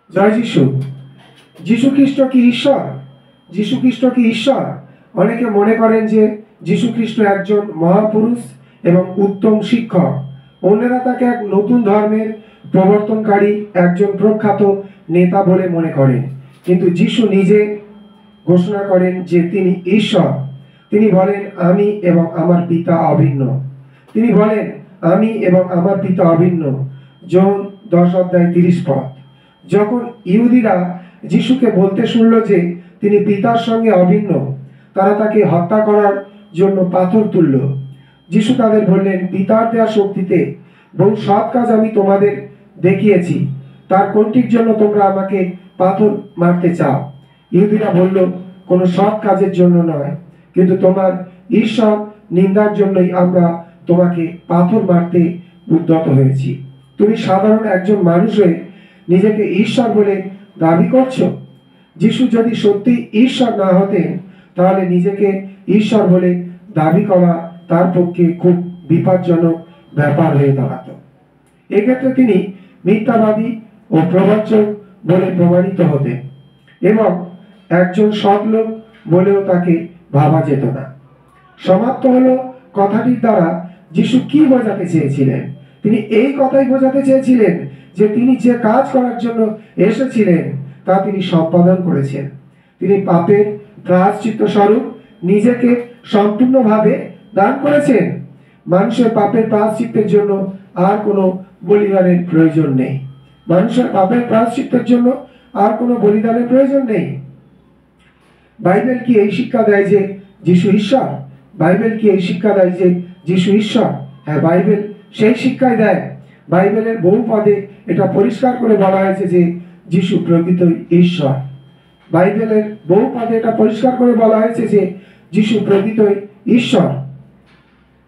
জয় যিশু। যিশু খ্রিস্ট কি ঈশ্বর? যিশু খ্রিস্ট কি ঈশ্বর? অনেকে মনে করেন যে যিশু খ্রিস্ট একজন মহাপুরুষ এবং উত্তম শিক্ষক। অন্যরা তাকে এক নতুন ধর্মের প্রবর্তনকারী, একজন প্রখ্যাত নেতা বলে মনে করেন। কিন্তু যিশু নিজে ঘোষণা করেন যে তিনি ঈশ্বর। তিনি বলেন, আমি এবং আমার পিতা অভিন্ন। তিনি বলেন, আমি এবং আমার পিতা অভিন্ন। জন 10:30। যখন ইহুদিরা যিশুকে বলতে শুনল যে তিনি পিতার সঙ্গে অভিন্ন, তারা তাকে হত্যা করার জন্য পাথর তুলল। যিশু তাদের বললেন, পিতার দেওয়া শক্তিতে বহু সৎ কাজ আমি তোমাদের দেখিয়েছি, তার কোনটির জন্য তোমরা আমাকে পাথর মারতে চাও? ইহুদিরা বলল, কোনো সৎ কাজের জন্য নয়, কিন্তু তোমার ঈশ্বর নিন্দার জন্যই আমরা তোমাকে পাথর মারতে উদ্যত হয়েছি। তুমি সাধারণ একজন মানুষ হয়ে নিজেকে ঈশ্বর বলে দাবি করছো। যিশু যদি সত্যি ঈশ্বর না হতেন, তাহলে নিজেকে ঈশ্বর বলে দাবি করা তার পক্ষে খুব বিপজ্জনক ব্যাপার হয়ে দাঁড়াতো। এক্ষেত্রে তিনি মিথ্যাবাদী ও প্রবঞ্চক বলে প্রমাণিত হতেন এবং একজন সৎ লোক বলেও তাকে ভাবা যেত না। সমাপ্ত হলো কথাটির দ্বারা যিশু কি বোঝাতে চেয়েছিলেন? তিনি এই কথাই বোঝাতে চেয়েছিলেন যে তিনি যে কাজ করার জন্য এসেছিলেন তা তিনি সম্পাদন করেছেন। তিনি পাপের প্রায়শ্চিত্ত স্বরূপ নিজেকে সম্পূর্ণভাবে দান করেছেন। মানুষের পাপের প্রায়শ্চিত্তের জন্য আর কোনো বলিদানের প্রয়োজন নেই। মানুষের পাপের প্রায়শ্চিত্তের জন্য আর কোনো বলিদানের প্রয়োজন নেই। বাইবেল কি এই শিক্ষা দেয় যে যিশু ঈশ্বর? বাইবেল কি এই শিক্ষা দেয় যে যিশু ঈশ্বর? হ্যাঁ, বাইবেল সেই শিক্ষাই দেয়। বাইবেলের বহু পদে এটা পরিষ্কার করে বলা হয়েছে যে যিশু প্রকৃতই ঈশ্বর। বাইবেলের বহু পদে এটা পরিষ্কার করে বলা হয়েছে যে যিশু প্রকৃতই ঈশ্বর।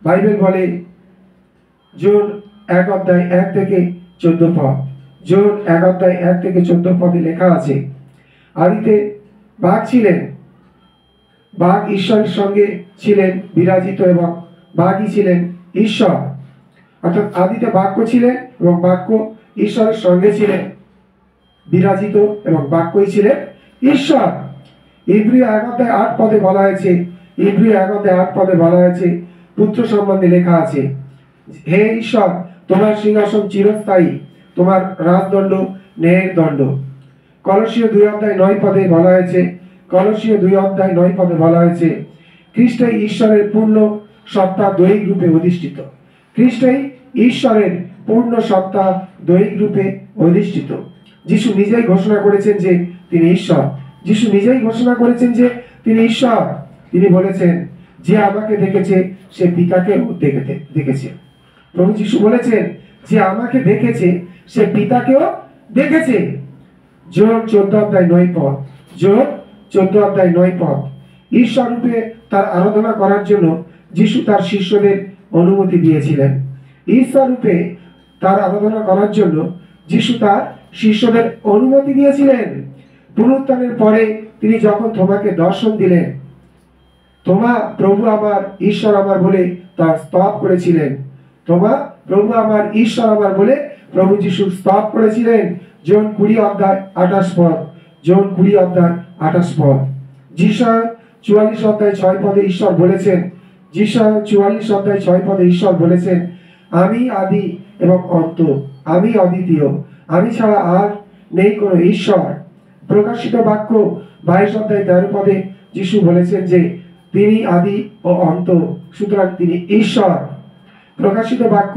বাইবেল বলে, জন 1:1-14। জন 1:1-14 লেখা আছে, আদিতে বাঘ ছিলেন, বাঘ ঈশ্বরের সঙ্গে ছিলেন বিরাজিত এবং বাঘই ছিলেন ঈশ্বর। অর্থাৎ আদিতে বাক্য ছিলেন এবং বাক্য ঈশ্বরের সঙ্গে ছিলেন বিরাজিত এবং বাক্যই ছিলেন ঈশ্বর। ইব্রিয় 1:8 বলা হয়েছে, ইব্রিয় 1:8 বলা হয়েছে, পুত্র সম্বন্ধে লেখা আছে, হে ঈশ্বর, তোমার সিংহাসন চিরস্থায়ী, তোমার রাজদণ্ড ন্যায়ের দণ্ড। কলসীয় 2:9 বলা হয়েছে, কলসীয় 2:9 বলা হয়েছে, খ্রিস্টই ঈশ্বরের পূর্ণ সত্তা দৈহিক রূপে অধিষ্ঠিত। খ্রিস্টই ঈশ্বরের পূর্ণ সত্তা দৈহিক রূপে অধিষ্ঠিত। যিশু নিজেই ঘোষণা করেছেন যে তিনি ঈশ্বর। যিশু নিজেই ঘোষণা করেছেন যে তিনি ঈশ্বর। তিনি বলেছেন, যে আমাকে দেখেছে সে পিতাকেও দেখেছে। প্রভু যিশু বলেছেন, যে আমাকে দেখেছে সে পিতাকেও দেখেছে। জন 14:9। জন 14:9। ঈশ্বর রূপে তার আরাধনা করার জন্য যিশু তার শিষ্যদের অনুমতি দিয়েছিলেন। ঈশ্বর রূপে তার আরাধনা করার জন্য যিশু তার শিষ্যদের অনুমতি দিয়েছিলেন। পুনরুত্থানের পরে তিনি যখন তোমাকে দর্শন দিলেন, তোমা প্রভু আমার, ঈশ্বর আমার বলে তার স্তব করেছিলেন। তোমা প্রভু আমার, ঈশ্বর আমার বলে প্রভু যিশু স্তব করেছিলেন। জন 20:28। জন 20:28। যিশা 44:6 ঈশ্বর বলেছেন, যিশা 44:6 ঈশ্বর বলেছেন, আমি আদি এবং অন্ত, আমি অদ্বিতীয়, আমি ছাড়া আর নেই কোনো ঈশ্বর। প্রকাশিত বাক্য 22:13 যিশু বলেছেন যে তিনি আদি ও অন্ত, সুতরাং তিনি ঈশ্বর। প্রকাশিত বাক্য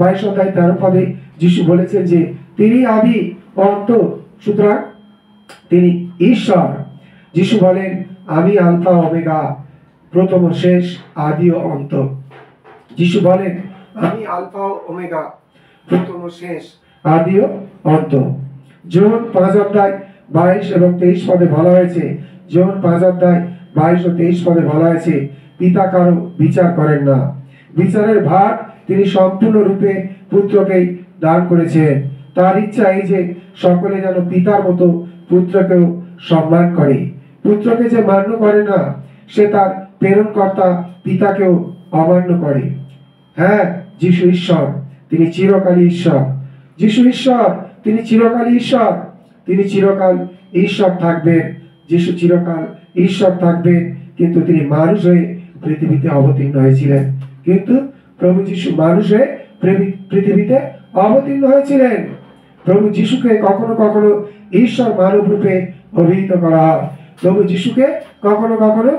22:13 যিশু বলেছেন যে তিনি আদি ও অন্ত, সুতরাং তিনি ঈশ্বর। যিশু বলেন, আমি আলফা ওমেগা, প্রথম ও শেষ, আদি ও অন্ত। যিশু বলেন, আমি আলফা ওমেগা, প্রথম ও শেষ, আদি ও অন্ত। জন 5:22 এবং 23 বলা হয়েছে, জন 5:22 ও 23 বলা হয়েছে, পিতা কারো বিচার করেন না, বিচারের ভার তিনি সম্পূর্ণরূপে পুত্রকেই দান করেছেন। তার ইচ্ছা এই যে সকলে যেন পিতার মতো পুত্রকেও সম্মান করে। পুত্রকে যে মান্য করে না, সে তার প্রেরণকর্তা পিতাকেও অমান্য করে। হ্যাঁ, যিশু ঈশ্বর, তিনি চিরকালই ঈশ্বর। যিশু ঈশ্বর, তিনি চিরকালই ঈশ্বর। তিনি চিরকাল ঈশ্বর থাকবেন, যিশু চিরকাল ঈশ্বর থাকবেন, কিন্তু তিনি মানুষ হয়ে পৃথিবীতে অবতীর্ণ হয়েছিলেন। কিন্তু প্রভু যিশু মানুষ হয়ে পৃথিবীতে অবতীর্ণ হয়েছিলেন। প্রভু যিশুকে কখনো কখনো ঈশ্বর মানব রূপে অভিহিত করা হয়। প্রভু যিশুকে কখনো কখনো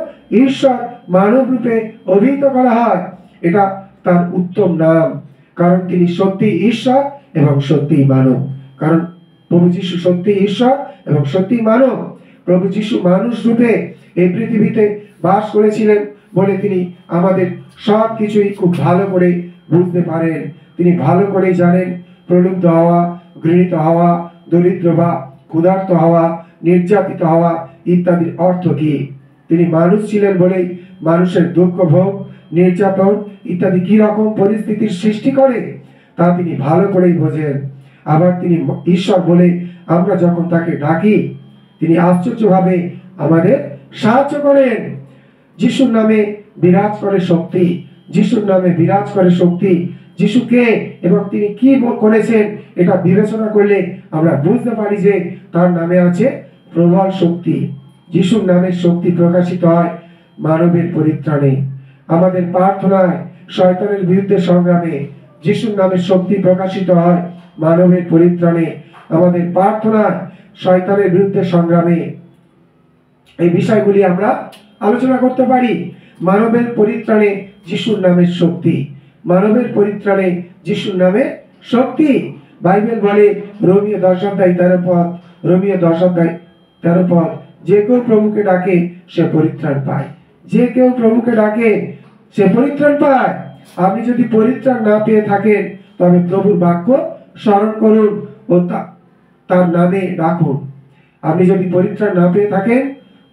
ঈশ্বর মানব রূপে অভিহিত করা হয়। এটা তার উত্তম নাম, কারণ তিনি সত্যি ঈশ্বর এবং সত্যি মানব। কারণ প্রভু যিশু সত্যি ঈশ্বর এবং সত্যি মানব। প্রভু যিশু মানুষ রূপে এই পৃথিবীতে বাস করেছিলেন বলে তিনি আমাদের সব কিছুই খুব ভালো করে বুঝতে পারেন। তিনি ভালো করে জানেন প্রলুব্ধ হওয়া, ঘৃণিত হওয়া, দরিদ্র বা ক্ষুধার্ত হওয়া, নির্যাতিত হওয়া ইত্যাদির অর্থ কি। তিনি মানুষ ছিলেন বলেই মানুষের দুঃখ ভোগ, নির্যাতন ইত্যাদি কি রকম পরিস্থিতির সৃষ্টি করে তা তিনি ভালো করেই বোঝেন। আবার তিনি ঈশ্বর বলে আমরা যখন তাকে ডাকি, তিনি আশ্চর্যভাবে আমাদের সাহায্য করেন। যিশুর নামে বিরাজ করে শক্তি, যিশুর নামে বিরাজ করে শক্তি। যিশু কে এবং তিনি কি করেছেন এটা বিবেচনা করলে আমরা বুঝতে পারি যে তার নামে আছে প্রবল শক্তি। যিশুর নামের শক্তি প্রকাশিত হয় মানবের পরিত্রাণে। আমাদের প্রার্থনায় শয়তানের বিরুদ্ধে সংগ্রামে যিশুর নামের শক্তি প্রকাশিত হয় মানবের পরিত্রাণে। আমাদের প্রার্থনায় শয়তানের বিরুদ্ধে সংগ্রামে এই বিষয়গুলি আমরা আলোচনা করতে পারি। মানবের পরিত্রাণে যিশুর নামের শক্তি, মানবের পরিত্রাণে যিশুর নামে শক্তি। বাইবেল বলে রোমীয় 10:13 রোমীয় 10:13 যে কেউ প্রভুকে ডাকে সে পরিত্রাণ পায়। যে কেউ প্রভুকে ডাকে সে পরিত্রাণ পায়। আপনি যদি পরিত্রাণ না পেয়ে থাকেন তবে প্রভুর বাক্য স্মরণ করুন ও তার নামে ডাকুন। আপনি যদি পরিত্রাণ না পেয়ে থাকেন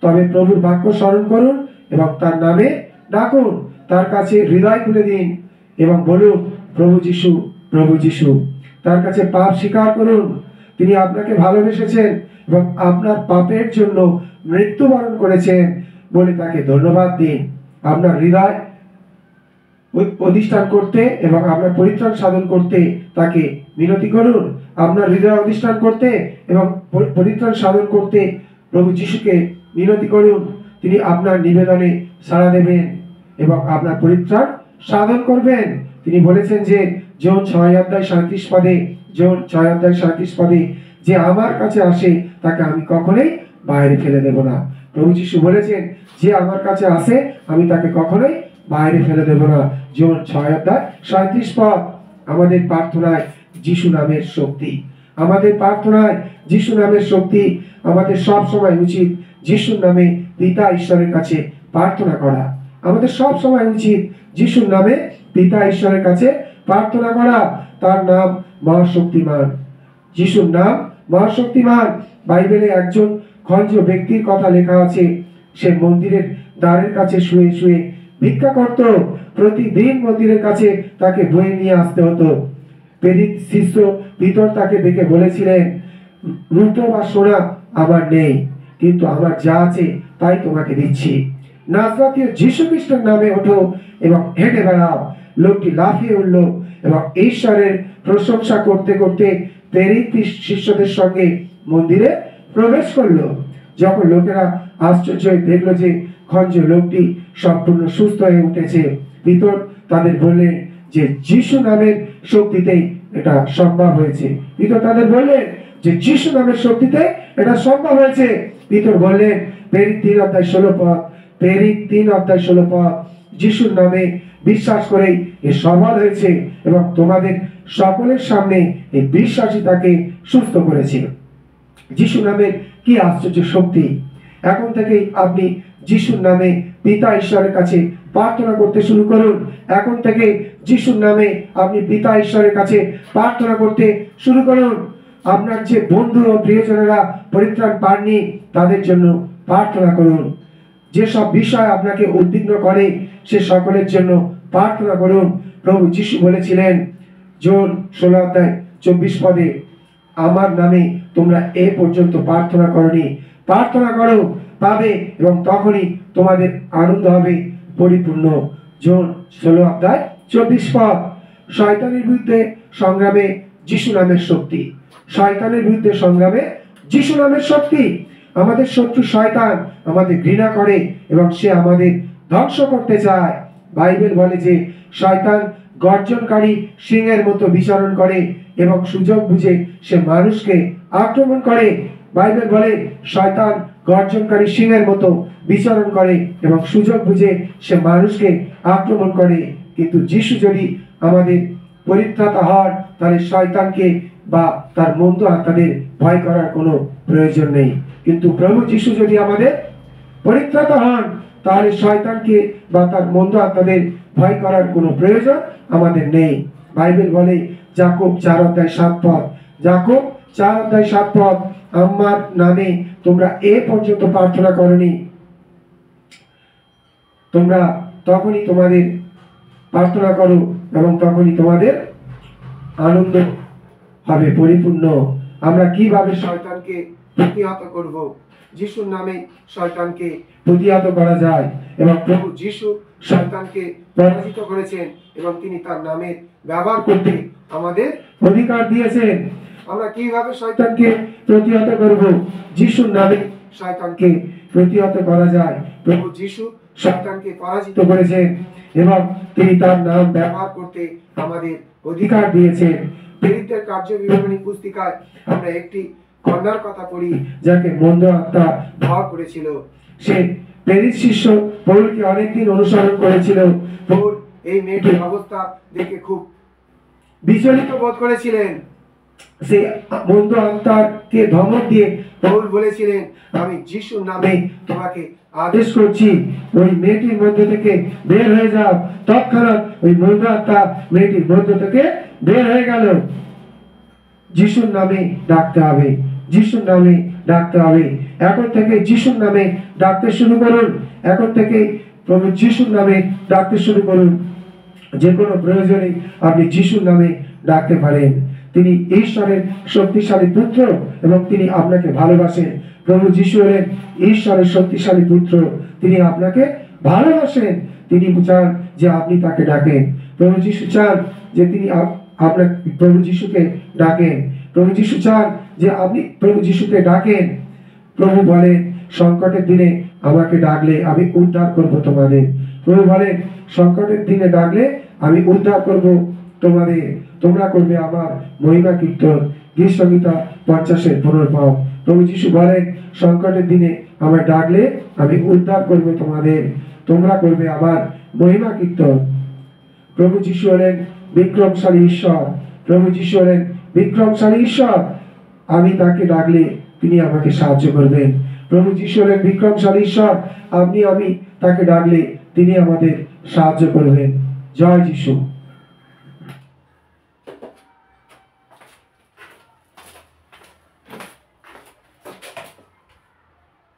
তবে প্রভুর বাক্য স্মরণ করুন এবং তার নামে ডাকুন। তার কাছে হৃদয় খুলে দিন এবং বলুন প্রভু যিশু, প্রভু যিশু। তার কাছে পাপ স্বীকার করুন। তিনি আপনাকে ভালোবেসেছেন এবং আপনার পাপের জন্য মৃত্যুবরণ করেছেন বলে তাকে ধন্যবাদ দিন। আপনার হৃদয় অধিষ্ঠান করতে এবং আপনার পরিত্রাণ সাধন করতে তাকে মিনতি করুন। আপনার হৃদয় অধিষ্ঠান করতে এবং পরিত্রাণ সাধন করতে প্রভু যিশুকে মিনতি করুন। তিনি আপনার নিবেদনে সাড়া দেবেন এবং আপনার পরিত্রাণ সাধন করবেন। তিনি বলেছেন যে জন 6:37 জন 6:37 যে আমার কাছে আসে তাকে আমি কখনোই বাইরে ফেলে দেব না। প্রভু যিশু বলেছেন যে আমার কাছে আসে আমি তাকে কখনোই বাইরে ফেলে দেব না। জন 6:37 আমাদের প্রার্থনায় যিশু নামের শক্তি, আমাদের প্রার্থনায় যিশু নামের শক্তি। আমাদের সব সময় উচিত যিশুর নামে পিতা ঈশ্বরের কাছে প্রার্থনা করা। আমাদের সব সময় উচিত যিশুর নামে পিতা ঈশ্বরের কাছে প্রার্থনা করা। তার নাম মহাশক্তিমান। যিশুর নাম মহাশক্তিমান। বাইবেলে একজন খঞ্জ ব্যক্তির কথা লেখা আছে। সে মন্দিরের দ্বারের কাছে শুয়ে শুয়ে ভিক্ষা করত। প্রতিদিন মন্দিরের কাছে তাকে বয়ে নিয়ে আসতে হতো। প্রেরিত শিষ্য পিতর তাকে দেখে বলেছিলেন, রূপো বা সোনা আমার নেই, কিন্তু আমার যা আছে তাই তোমাকে দিচ্ছি। নাজরাথীয় যীশু খ্রিস্টের নামে ওঠো এবং হেঁটে বেড়াও। লোকটি লাফিয়ে উঠল এবং ঈশ্বরের প্রশংসা করতে করতে প্রেরিত শিষ্যদের সঙ্গে মন্দিরে প্রবেশ করলো। যখন লোকেরা আশ্চর্য দেখলো যে খঞ্জ লোকটি সম্পূর্ণ সুস্থ হয়ে উঠেছে, পিতর তাদের বললেন যে যিশু নামের শক্তিতেই এটা সম্ভব হয়েছে। পিতর তাদের বললেন যে যিশু নামের শক্তিতে এটা সম্ভব হয়েছে। পিতর বললেন প্রেরিত 3:16 প্রেরিত 3:16 যিশুর নামে বিশ্বাস করেই এ সফল হয়েছে এবং তোমাদের সকলের সামনে এই বিশ্বাসী তাকে সুস্থ করেছিল। যিশু নামের কি আশ্চর্য শক্তি। এখন থেকেই আপনি যিশুর নামে পিতা ঈশ্বরের কাছে প্রার্থনা করতে শুরু করুন। এখন থেকে যিশুর নামে আপনি পিতা ঈশ্বরের কাছে প্রার্থনা করতে শুরু করুন। আপনার যে বন্ধু ও প্রিয়জনেরা পরিত্রাণ পাননি তাদের জন্য প্রার্থনা করুন। যেসব বিষয় আপনাকে উদ্বিগ্ন করে সে সকলের জন্য প্রার্থনা করুন। প্রভু যিশু বলেছিলেন জন 16:24 আমার নামে তোমরা এ পর্যন্ত প্রার্থনা করনি, প্রার্থনা করো পাবে এবং তখনই তোমাদের আনন্দ হবে পরিপূর্ণ। জন 16:24 শয়তানের বিরুদ্ধে সংগ্রামে যিশু নামের শক্তি। শয়তানের বিরুদ্ধে সংগ্রামে যিশু নামের শক্তি। আমাদের শত্রু শয়তান আমাদের ঘৃণা করে এবং সে আমাদের ধ্বংস করতে চায়। বাইবেল বলে যে শয়তান গর্জনকারী সিংহের মতো বিচরণ করে এবং সুযোগ বুঝে সে মানুষকে আক্রমণ করে। বাইবেল বলে শয়তান গর্জনকারী সিংহের মতো বিচরণ করে এবং সুযোগ বুঝে সে মানুষকে আক্রমণ করে। কিন্তু যিশু যদি আমাদের পরিত্রাতা হন, তাহলে শয়তানকে বা তার মন্দ আত্মাদের ভয় করার কোনো প্রয়োজন নেই। কিন্তু প্রভু যিশু যদি আমাদের পরিত্রাতা হন, তাহলে শয়তানকে বা তার মন্দ আত্মাদের ভয় করার কোনো প্রয়োজন আমাদের নেই। বাইবেল বলে যাকোব 4:7 যাকোব 4:7 আমার নামে তোমরা এ পর্যন্ত প্রার্থনা করনি, তোমরা তখনই তোমাদের প্রার্থনা করো এবং তখনই তোমাদের আনন্দ হবে পরিপূর্ণ। আমরা কিভাবে শয়তানকে প্রতিহত করব? যিশুর নামে শয়তানকে প্রতিহত করা যায় এবং প্রভু যিশু শয়তানকে পরাজিত করেছেন এবং তিনি তার নামে ব্যবহার করতে আমাদের অধিকার দিয়েছেন। আমরা কিভাবে শয়তানকে প্রতিহত করব? যিশুর নামে শয়তানকে প্রতিহত করা যায়। প্রভু যিশু শয়তানকে পরাজিত করেছেন এবং তিনি তার নাম ব্যবহার করতে আমাদের অধিকার দিয়েছেন। প্রেরিতদের কার্যবিবরণী পুস্তিকায় আমরা একটি কন্যার কথা পড়ি যাকে মন্দ আত্মা ভর করেছিল। সে প্রেরিত শিষ্য পৌলকে অনেকদিন অনুসরণ করেছিল। পৌল এই মেয়েটির অবস্থা দেখে খুব বিচলিত বোধ করেছিলেন। সে মন্দ আত্মাকে ধমক দিয়ে পৌল বলেছিলেন, আমি যিশুর নামে তোমাকে আদেশ করছি, ওই মেয়েটির মধ্যে থেকে বের হয়ে যাও। তৎক্ষণাৎ ওই মন্দ আত্মা মেয়েটির মধ্য থেকে বের হয়ে গেল। যিশুর নামে ডাকতে হবে, যিশুর নামে ডাকতে হবে। এখন থেকে যিশুর নামে ডাকতে শুরু করুন। এখন থেকে প্রভু যিশুর নামে ডাকতে শুরু করুন। যে কোনো প্রয়োজনে আপনি যিশুর নামে ডাকতে পারেন। তিনি ঈশ্বরের শক্তিশালী পুত্র এবং তিনি আপনাকে ভালোবাসেন। প্রভু যিশু হলেন ঈশ্বরের শক্তিশালী পুত্র, তিনি আপনাকে ভালোবাসেন। তিনি চান যে আপনি তাকে ডাকেন। প্রভু যিশু চান যে তিনি আপনার প্রভু যিশুকে ডাকেন। প্রভু যিশু চান যে আপনি প্রভু যিশুকে ডাকেন। প্রভু বলেন সংকটের দিনে আমাকে ডাকলে আমি উদ্ধার করব তোমাদের। প্রভু বলেন সংকটের দিনে ডাকলে আমি উদ্ধার করব তোমাদের, তোমরা করবে আমার মহিমা কীর্তন। গীত সংহিতা 50:15। প্রভু যিশু বলেন সংকটের দিনে আমায় ডাকলে আমি উদ্ধার করব তোমাদের, তোমরা করবে আমার মহিমা কীর্তন। প্রভু যিশু হলেন বিক্রমশালী ঈশ্বর। প্রভু যিশু হলেন বিক্রমশালী ঈশ্বর। আমি তাকে ডাকলে তিনি আমাকে সাহায্য করবেন। প্রভু যিশু হলেন বিক্রমশালী ঈশ্বর। আমি তাকে ডাকলে তিনি আমাদের সাহায্য করবেন। জয় যিশু।